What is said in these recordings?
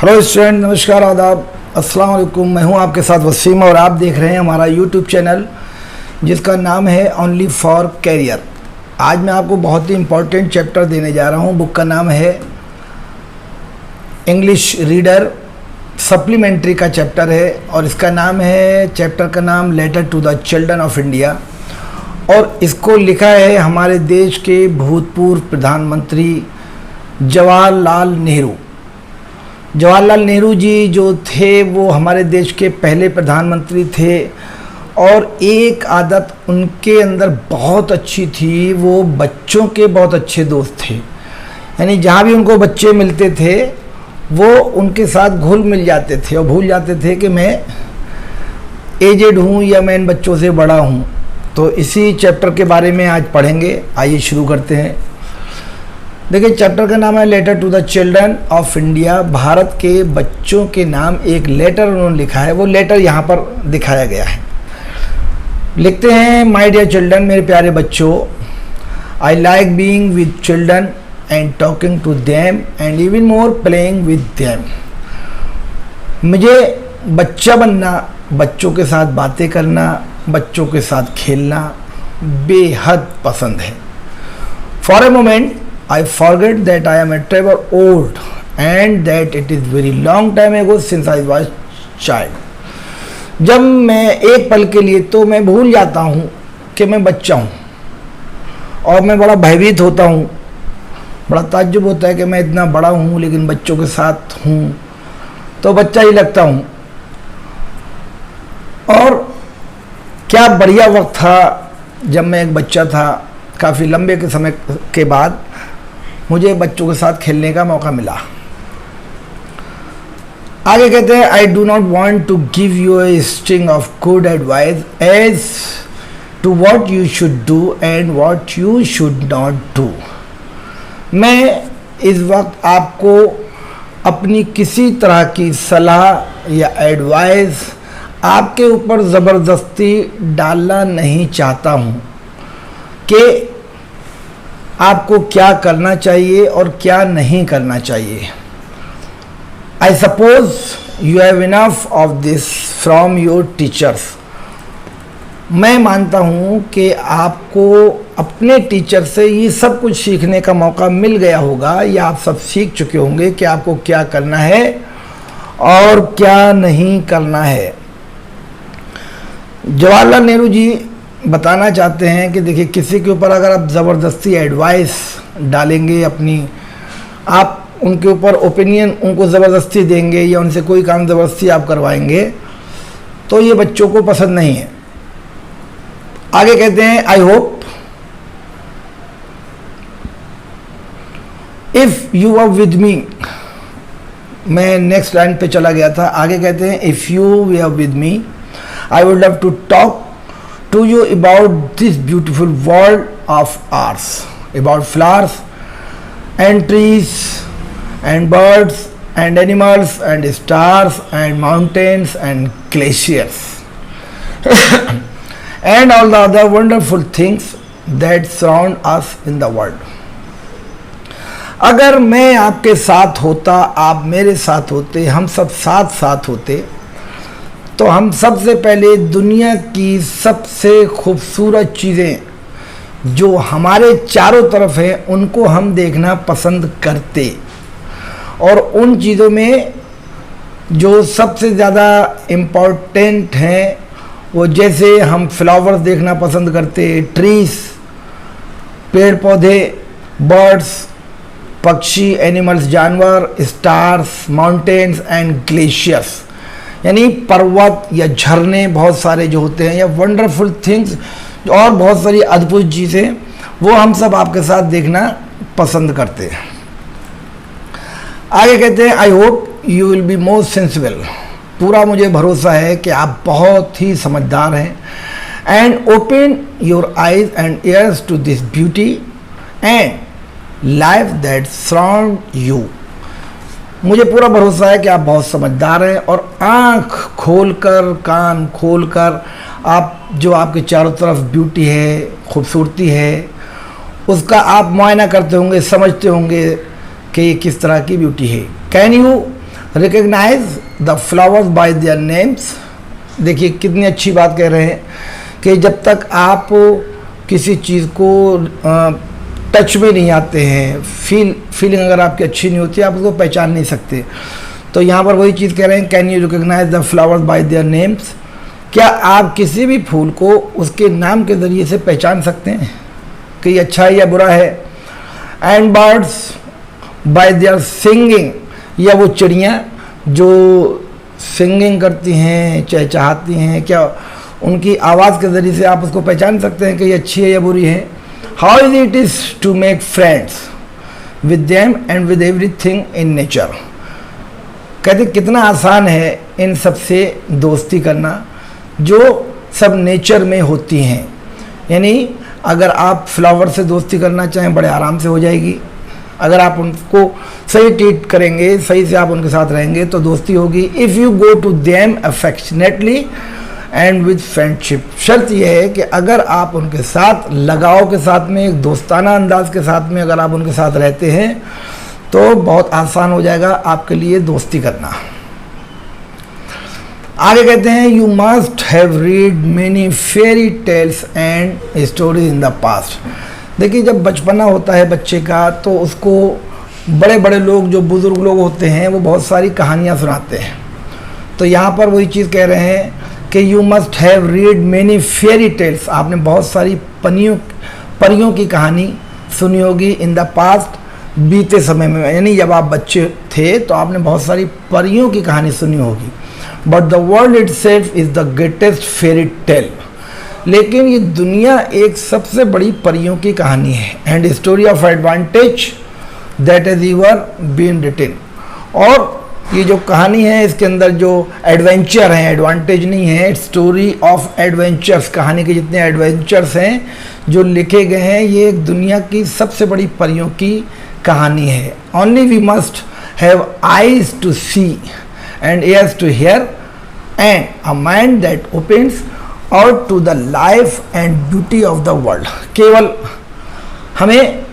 Hello student, नमस्कार, आदाब, अस्सलाम वालेकुम। मैं हूं आपके साथ वसीम और आप देख रहे हैं हमारा यूट्यूब चैनल जिसका नाम है ओनली फॉर कैरियर। आज मैं आपको बहुत ही इम्पोर्टेंट चैप्टर देने जा रहा हूं। बुक का नाम है इंग्लिश रीडर, सप्लीमेंट्री का चैप्टर है और इसका नाम है, चैप्टर का नाम letter to the children of India. और इसको लिखा है हमारे देश के भूतपूर्व प्रधानमंत्री जवाहरलाल नेहरू। जवाहरलाल नेहरू जी जो थे वो हमारे देश के पहले प्रधानमंत्री थे और एक आदत उनके अंदर बहुत अच्छी थी, वो बच्चों के बहुत अच्छे दोस्त थे। यानी जहाँ भी उनको बच्चे मिलते थे वो उनके साथ घुल मिल जाते थे और भूल जाते थे कि मैं एजेड हूँ या मैं इन बच्चों से बड़ा हूँ। तो इसी चैप्टर के बारे में आज पढ़ेंगे। आइए शुरू करते हैं। देखिए, चैप्टर का नाम है letter to the children of India. Bharat के बच्चों के नाम एक लेटर उन्होंने लिखा है, वो लेटर यहाँ पर दिखाया गया है। लिखते हैं, माय डियर चिल्ड्रन, मेरे प्यारे बच्चों, I like being with children and talking to them and even more playing with them. मुझे बच्चा बनना, बच्चों के साथ बातें करना, बच्चों के साथ खेलना बेहद पसंद है। For a moment I forget that I am a trevor old and that it is very long time ago since I was child। जब मैं एक पल के लिए तो मैं भूल जाता हूँ कि मैं बच्चा हूँ और मैं बड़ा भयभीत होता हूँ, बड़ा ताज्जुब होता है कि मैं इतना बड़ा हूँ लेकिन बच्चों के साथ हूँ तो बच्चा ही लगता हूँ। और क्या बढ़िया वक्त था जब मैं एक बच्चा था। काफ़ी लंबे के समय के बाद मुझे बच्चों के साथ खेलने का मौका मिला। आगे कहते हैं, I do not want to give you a string of good advice as to what you should do and what you should not do. मैं इस वक्त आपको अपनी किसी तरह की सलाह या एडवाइस आपके ऊपर ज़बरदस्ती डालना नहीं चाहता हूँ कि आपको क्या करना चाहिए और क्या नहीं करना चाहिए। I suppose you have enough of this from your teachers. मैं मानता हूँ कि आपको अपने टीचर से ये सब कुछ सीखने का मौका मिल गया होगा या आप सब सीख चुके होंगे कि आपको क्या करना है और क्या नहीं करना है। जवाहरलाल नेहरू जी बताना चाहते हैं कि देखिए, किसी के ऊपर अगर आप ज़बरदस्ती एडवाइस डालेंगे अपनी, आप उनके ऊपर ओपिनियन उनको ज़बरदस्ती देंगे या उनसे कोई काम ज़बरदस्ती आप करवाएंगे तो ये बच्चों को पसंद नहीं है। आगे कहते हैं, I hope if you are with me. मैं नेक्स्ट लाइन पे चला गया था। आगे कहते हैं, if you are with me I would love to talk to you about this beautiful world of ours, about flowers and trees and birds and animals and stars and mountains and glaciers and all the other wonderful things that surround us in the world। अगर मैं आपके साथ होता, आप मेरे साथ होते, हम सब साथ साथ होते तो हम सबसे पहले दुनिया की सबसे खूबसूरत चीज़ें जो हमारे चारों तरफ हैं उनको हम देखना पसंद करते। और उन चीज़ों में जो सबसे ज़्यादा इम्पोर्टेंट हैं वो, जैसे हम फ्लावर्स देखना पसंद करते, ट्रीज, पेड़ पौधे, बर्ड्स, पक्षी, एनिमल्स, जानवर, स्टार्स, माउंटेन्स एंड ग्लेशियर्स, यानी पर्वत या झरने बहुत सारे जो होते हैं, या वंडरफुल थिंग्स और बहुत सारी अद्भुत चीज़ें वो हम सब आपके साथ देखना पसंद करते हैं। आगे कहते हैं I hope you will be more sensible. पूरा मुझे भरोसा है कि आप बहुत ही समझदार हैं। And open your eyes and ears to this beauty and life that surround you. मुझे पूरा भरोसा है कि आप बहुत समझदार हैं और आँख खोलकर, कान खोलकर आप जो आपके चारों तरफ ब्यूटी है, खूबसूरती है, उसका आप मुआयना करते होंगे, समझते होंगे कि ये किस तरह की ब्यूटी है। Can you recognise the flowers by their names. देखिए कितनी अच्छी बात कह रहे हैं कि जब तक आप किसी चीज़ को टच में नहीं आते हैं, फीलिंग अगर आपकी अच्छी नहीं होती, आप उसको पहचान नहीं सकते। तो यहाँ पर वही चीज़ कह रहे हैं, can you recognise the flowers by their names. क्या आप किसी भी फूल को उसके नाम के ज़रिए से पहचान सकते हैं कि ये अच्छा है या बुरा है। And birds bye there singing, या वो चिड़ियाँ जो सिंगिंग करती हैं, चहचहाती हैं, क्या उनकी आवाज़ के ज़रिए से आप उसको पहचान सकते हैं कि ये अच्छी है या बुरी है। How is it is to make friends with them and with everything in nature. कहते कितना आसान है इन सबसे दोस्ती करना जो सब नेचर में होती हैं। यानी अगर आप फ्लावर से दोस्ती करना चाहें बड़े आराम से हो जाएगी। अगर आप उनको सही ट्रीट करेंगे, सही से आप उनके साथ रहेंगे तो दोस्ती होगी। If you go to them affectionately and with friendship. शर्त यह है कि अगर आप उनके साथ लगाव के साथ में, एक दोस्ताना अंदाज के साथ में अगर आप उनके साथ रहते हैं तो बहुत आसान हो जाएगा आपके लिए दोस्ती करना। आगे कहते हैं you must have read many fairy tales and stories in the past. देखिए जब बचपना होता है बच्चे का तो उसको बड़े बड़े लोग, जो बुज़ुर्ग लोग होते हैं, वो बहुत सारी कहानियाँ सुनाते हैं। तो यहाँ पर वही चीज़ कह रहे हैं कि you must have read many fairy tales. आपने बहुत सारी परियों की कहानी सुनी होगी इन द पास्ट, बीते समय में, यानी जब आप बच्चे थे तो आपने बहुत सारी परियों की कहानी सुनी होगी। But the world itself is the greatest fairy tale. लेकिन ये दुनिया एक सबसे बड़ी परियों की कहानी है। And story of advantage that is ever been written. और ये जो कहानी है इसके अंदर जो एडवेंचर हैं, एडवांटेज नहीं है, स्टोरी ऑफ एडवेंचर्स, कहानी के जितने एडवेंचर्स हैं जो लिखे गए हैं, ये एक दुनिया की सबसे बड़ी परियों की कहानी है। Only we must have eyes to see and ears to hear and a mind that opens out to the life and beauty of the world। केवल हमें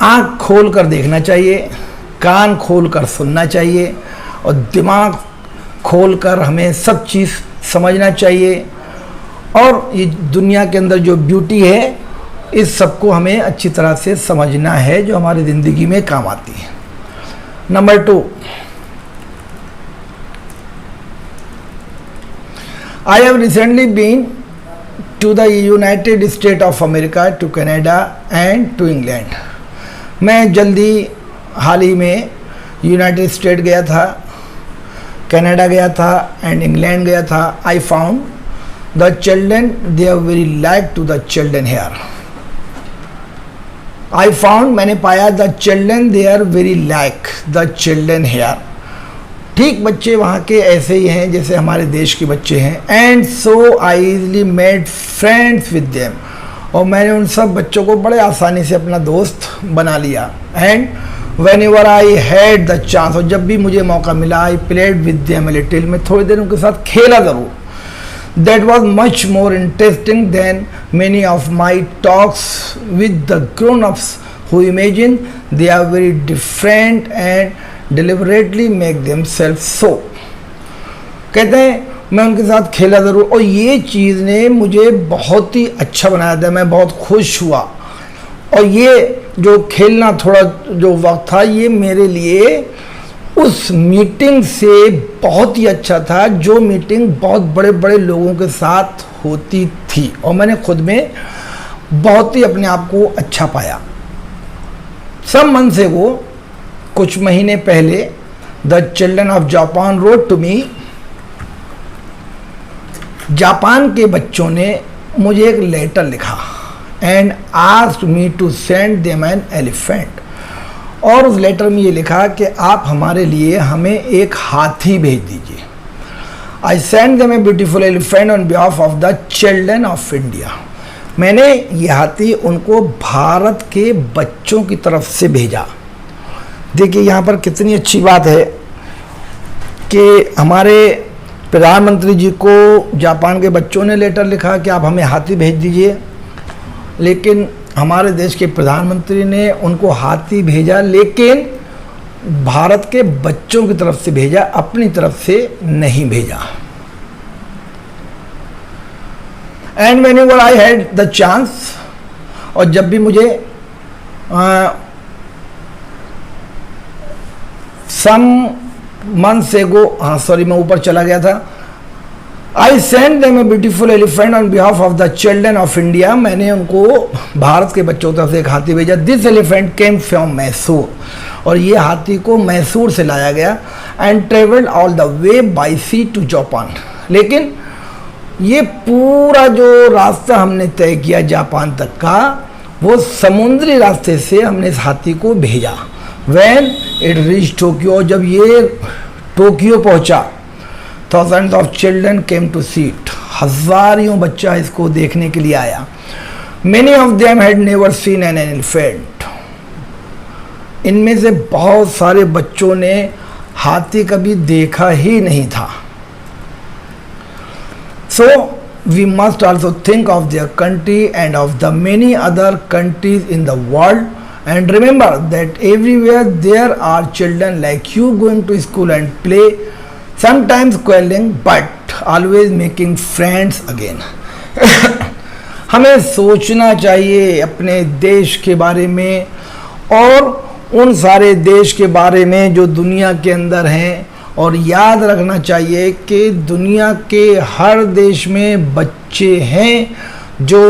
आँख खोल कर देखना चाहिए, कान खोल कर सुनना चाहिए और दिमाग खोल कर हमें सब चीज़ समझना चाहिए। और ये दुनिया के अंदर जो ब्यूटी है इस सबको हमें अच्छी तरह से समझना है जो हमारी ज़िंदगी में काम आती है। Number 2, I have recently been to the United States of America, to Canada and to England। मैं जल्दी हाल ही में यूनाइटेड स्टेट गया था, कनाडा गया था एंड इंग्लैंड गया था। I found the children they are very like to the children here. I found, मैंने पाया, the children they are very like the children here. ठीक बच्चे वहाँ के ऐसे ही हैं जैसे हमारे देश के बच्चे हैं। And so I easily made friends with them. और मैंने उन सब बच्चों को बड़े आसानी से अपना दोस्त बना लिया। And whenever I had the chance, और जब भी मुझे मौका मिला, I played with them little, मैं थोड़ी देर उनके साथ खेला ज़रूर। That was much more interesting than many of my talks with the grown ups who imagine they are very different and deliberately make themselves so. कहते हैं मैं उनके साथ खेला ज़रूर और ये चीज़ ने मुझे बहुत ही अच्छा बनाया था, मैं बहुत खुश हुआ। और ये जो खेलना थोड़ा जो वक्त था ये मेरे लिए उस मीटिंग से बहुत ही अच्छा था जो मीटिंग बहुत बड़े बड़े लोगों के साथ होती थी। और मैंने खुद में बहुत ही अपने आप को अच्छा पाया। सम मंथ्स अगो, कुछ महीने पहले, the children of Japan wrote to me. Japan के बच्चों ने मुझे एक लेटर लिखा and asked me to send them an elephant, और उस लेटर में ये लिखा कि आप हमारे लिए हमें एक हाथी भेज दीजिए। I send them a beautiful elephant on behalf of the children of India. मैंने ये हाथी उनको भारत के बच्चों की तरफ से भेजा। देखिए यहाँ पर कितनी अच्छी बात है कि हमारे प्रधानमंत्री जी को जापान के बच्चों ने लेटर लिखा कि आप हमें हाथी भेज दीजिए, लेकिन हमारे देश के प्रधानमंत्री ने उनको हाथी भेजा, लेकिन भारत के बच्चों की तरफ से भेजा, अपनी तरफ से नहीं भेजा। And whenever I had the chance, और जब भी मुझे सम मंथ्स एगो, मैं ऊपर चला गया था, I send them a beautiful elephant on behalf of the children of India. मैंने उनको भारत के बच्चों की तरफ से एक हाथी भेजा। This elephant came from Mysore, और ये हाथी को मैसूर से लाया गया, and travelled all the way by sea to Japan. लेकिन ये पूरा जो रास्ता हमने तय किया जापान तक का, वो समुद्री रास्ते से हमने इस हाथी को भेजा। When it reached टोक्यो, जब ये टोक्यो पहुंचा, thousands of children came to see it, हजारों बच्चा इसको देखने के लिए आया। Many of them had never seen an elephant, इनमें से बहुत सारे बच्चों ने हाथी कभी देखा ही नहीं था। So we must also think of their country and of the many other countries in the world, and remember that everywhere there are children like you going to school and play, sometimes quarreling but always making friends again. हमें सोचना चाहिए अपने देश के बारे में और उन सारे देश के बारे में जो दुनिया के अंदर हैं, और याद रखना चाहिए कि दुनिया के हर देश में बच्चे हैं जो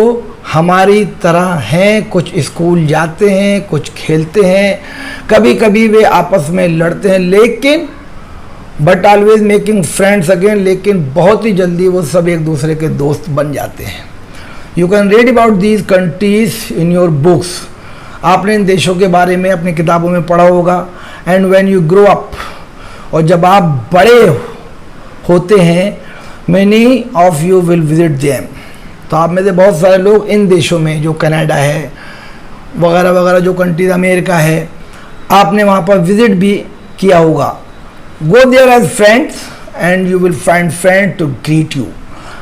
हमारी तरह हैं। कुछ स्कूल जाते हैं, कुछ खेलते हैं, कभी कभी वे आपस में लड़ते हैं, लेकिन but always making friends again, लेकिन बहुत ही जल्दी वो सब एक दूसरे के दोस्त बन जाते हैं। You can read about these countries in your books, आपने इन देशों के बारे में अपनी किताबों में पढ़ा होगा। And when you grow up, और जब आप बड़े होते हैं, many of you will visit them, तो आप में से बहुत सारे लोग इन देशों में, जो कनाडा है वगैरह वगैरह जो कंट्रीज, अमेरिका है, आपने वहाँ पर विजिट भी किया होगा। Go there as friends and you will find friend to greet you.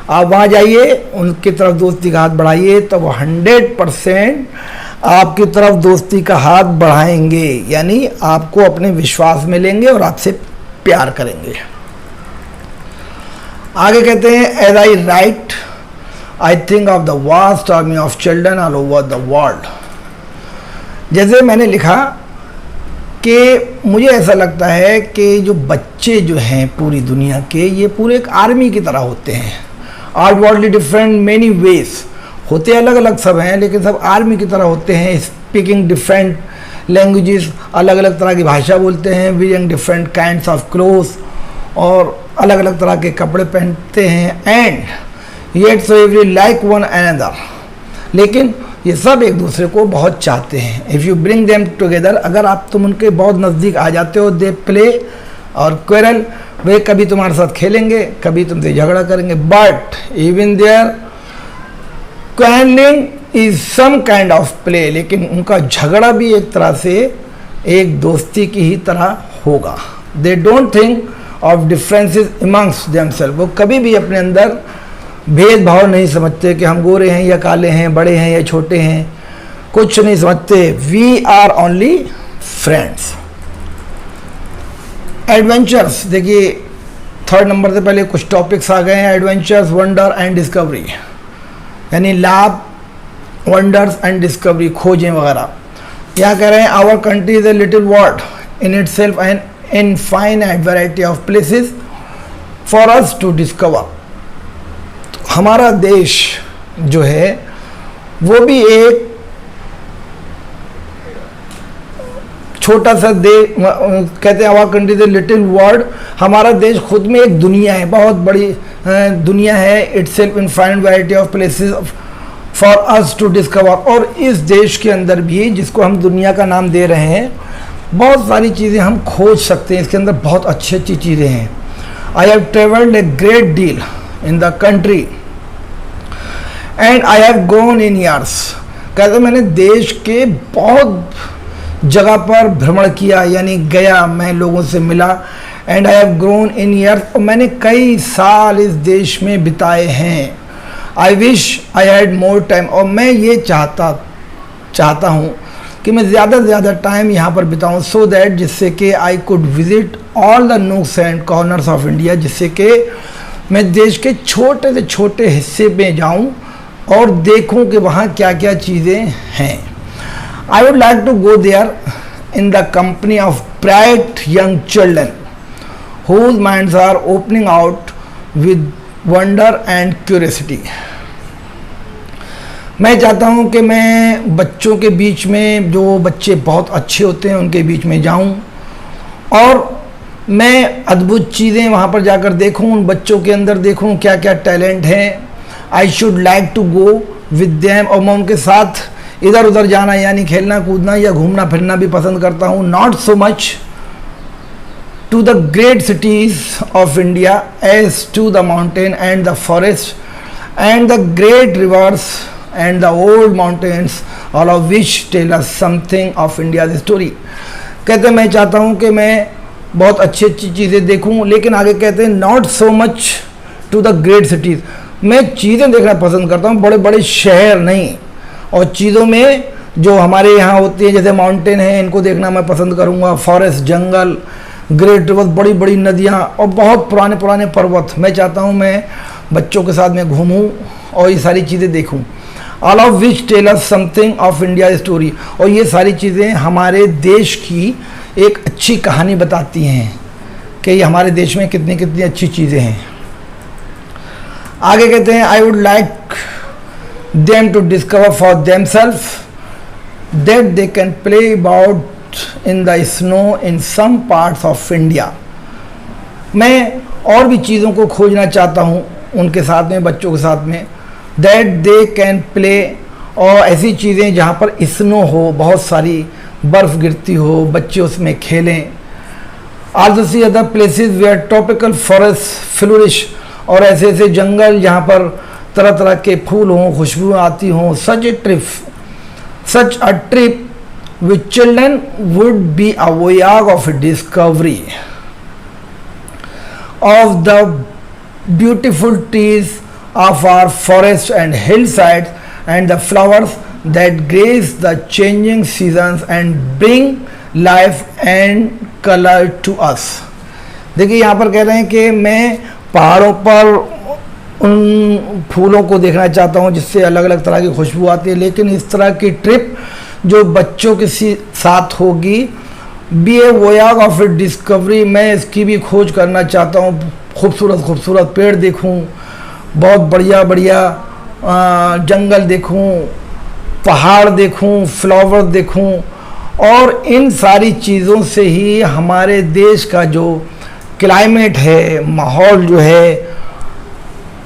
आप वहाँ जाइए, उनकी तरफ दोस्ती का हाथ बढ़ाइए, तो वो 100% आपकी तरफ दोस्ती का हाथ बढ़ाएंगे, यानी आपको अपने विश्वास में लेंगे और आपसे प्यार करेंगे। आगे कहते हैं, as I write I think of the vast army of children all over the world. जैसे मैंने लिखा कि मुझे ऐसा लगता है कि जो बच्चे जो हैं पूरी दुनिया के, ये पूरे एक आर्मी की तरह होते हैं। Are worldly different many ways, होते अलग अलग सब हैं, लेकिन सब आर्मी की तरह होते हैं। स्पीकिंग डिफरेंट लैंग्वेजेस, अलग अलग तरह की भाषा बोलते हैं। Wearing different kinds of clothes, और अलग अलग तरह के कपड़े पहनते हैं। And yet so every like one another, लेकिन ये सब एक दूसरे को बहुत चाहते हैं। If you bring them together, अगर आप तुम उनके बहुत नज़दीक आ जाते हो, दे प्ले और क्वेरल, वे कभी तुम्हारे साथ खेलेंगे, कभी तुमसे झगड़ा करेंगे। But even their quarrelling is some kind of play, लेकिन उनका झगड़ा भी एक तरह से एक दोस्ती की ही तरह होगा। They don't think of differences amongst themselves, वो कभी भी अपने अंदर भेदभाव नहीं समझते कि हम गोरे हैं या काले हैं, बड़े हैं या छोटे हैं, कुछ नहीं समझते। We are only friends. Adventures, देखिए 3rd नंबर से पहले कुछ टॉपिक्स आ गए हैं। एडवेंचर्स, वंडर एंड डिस्कवरी, यानी लाभ, वंडर्स एंड डिस्कवरी, खोजें वगैरह। यहाँ कह रहे हैं, our country is a little world in itself and infinite variety of places for us to discover. हमारा देश जो है वो भी एक छोटा सा देश, कहते हैं our country is little world, हमारा देश खुद में एक दुनिया है, बहुत बड़ी दुनिया है। Itself infinite variety of places for us to discover, और इस देश के अंदर भी, जिसको हम दुनिया का नाम दे रहे हैं, बहुत सारी चीज़ें हम खोज सकते हैं। इसके अंदर बहुत अच्छी अच्छी चीज़ें हैं। I have travelled a great deal in the country and I have grown in years. कहते मैंने देश के बहुत जगह पर भ्रमण किया, यानी गया, मैं लोगों से मिला। And I have grown in years, और मैंने कई साल इस देश में बिताए हैं। I wish I had more time, और मैं ये चाहता हूँ कि मैं ज़्यादा से ज़्यादा टाइम यहाँ पर बिताऊँ, सो दैट, जिससे कि I could visit all the nooks and corners of India, जिससे कि मैं देश के छोटे से छोटे हिस्से में जाऊँ और देखूँ कि वहाँ क्या क्या चीज़ें हैं। I would like to go there in the company of bright young children whose minds are opening out with wonder and curiosity. मैं चाहता हूँ कि मैं बच्चों के बीच में, जो बच्चे बहुत अच्छे होते हैं, उनके बीच में जाऊँ और मैं अद्भुत चीज़ें वहाँ पर जाकर देखूँ, उन बच्चों के अंदर देखूँ क्या क्या टैलेंट है। I should like to go with them, और मैं उनके साथ इधर उधर जाना, यानी खेलना कूदना या घूमना फिरना भी पसंद करता हूँ। Not so much to the great cities of India as to the mountain and the forest and the great rivers and the old mountains, all of which tell us something of India's story. कहते हैं मैं चाहता हूँ कि मैं बहुत अच्छी अच्छी चीज़ें देखूँ, लेकिन आगे कहते हैं not so much to the great cities. मैं चीज़ें देखना पसंद करता हूँ, बड़े बड़े शहर नहीं। और चीज़ों में जो हमारे यहाँ होती है, जैसे माउंटेन है, इनको देखना मैं पसंद करूँगा। फॉरेस्ट, जंगल, ग्रेट रिवर, बड़ी बड़ी नदियाँ और बहुत पुराने पुराने पर्वत। मैं चाहता हूँ मैं बच्चों के साथ में घूमूँ और ये सारी चीज़ें देखूँ। All of which tell us something of India story, और ये सारी चीज़ें हमारे देश की एक अच्छी कहानी बताती हैं कि ये हमारे देश में कितनी कितनी अच्छी चीज़ें हैं। आगे कहते हैं I would like them to discover for themselves that they can play about in the snow in some parts of India. मैं और भी चीज़ों को खोजना चाहता हूँ उनके साथ में, बच्चों के साथ में, that they can play, और ऐसी चीज़ें जहाँ पर स्नो हो, बहुत सारी बर्फ़ गिरती हो, बच्चे उसमें खेलें। Also see other places where tropical forests flourish, और ऐसे ऐसे जंगल जहाँ पर तरह तरह के फूल हों, खुशबुएँ आती हों। such a trip with children would be a voyage of discovery of the beautiful trees of our forests and hillsides and the flowers that grace the changing seasons and bring life and color to us। देखिए यहाँ पर कह रहे हैं कि मैं पहाड़ों पर उन फूलों को देखना चाहता हूँ जिससे अलग अलग तरह की खुशबू आती है, लेकिन इस तरह की ट्रिप जो बच्चों के साथ होगी, बी ए वोयाग ऑफ डिस्कवरी, मैं इसकी भी खोज करना चाहता हूँ। खूबसूरत खूबसूरत पेड़ देखूँ, बहुत बढ़िया बढ़िया जंगल देखूँ, पहाड़ देखूँ, फ्लावर देखूँ, और इन सारी चीज़ों से ही हमारे देश का जो क्लाइमेट है, माहौल जो है,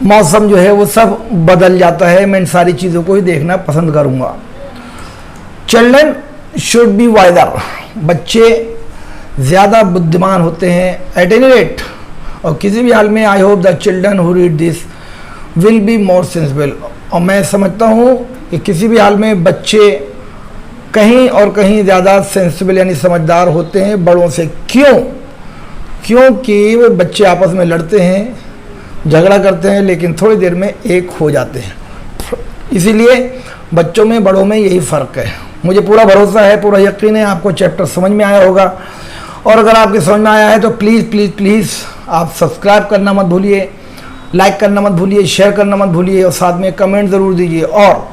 मौसम जो है, वो सब बदल जाता है। मैं इन सारी चीज़ों को ही देखना पसंद करूँगा। चिल्ड्रन शुड बी वाइजर, बच्चे ज़्यादा बुद्धिमान होते हैं। एट एनी रेट, और किसी भी हाल में, I hope the children who read this will be more sensible, और मैं समझता हूँ कि किसी भी हाल में बच्चे कहीं और कहीं ज़्यादा सेंसिबल यानी समझदार होते हैं बड़ों से। क्योंकि वे बच्चे आपस में लड़ते हैं, झगड़ा करते हैं, लेकिन थोड़ी देर में एक हो जाते हैं। इसीलिए बच्चों में बड़ों में यही फ़र्क है। मुझे पूरा भरोसा है, पूरा यकीन है आपको चैप्टर समझ में आया होगा, और अगर आपके समझ में आया है तो प्लीज़ प्लीज़ प्लीज़ आप सब्सक्राइब करना मत भूलिए, लाइक करना मत भूलिए, शेयर करना मत भूलिए, और साथ में कमेंट ज़रूर दीजिए। और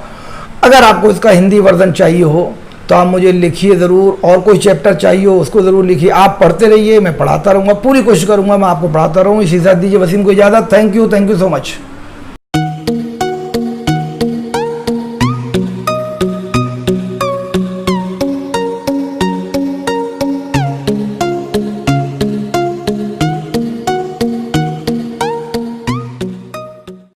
अगर आपको इसका हिंदी वर्जन चाहिए हो तो आप मुझे लिखिए ज़रूर, और कोई चैप्टर चाहिए हो उसको ज़रूर लिखिए। आप पढ़ते रहिए, मैं पढ़ाता रहूँगा, पूरी कोशिश करूँगा मैं आपको पढ़ाता रहूँ। इसी साथ दीजिए वसीम को इजाज़त। Thank you so much.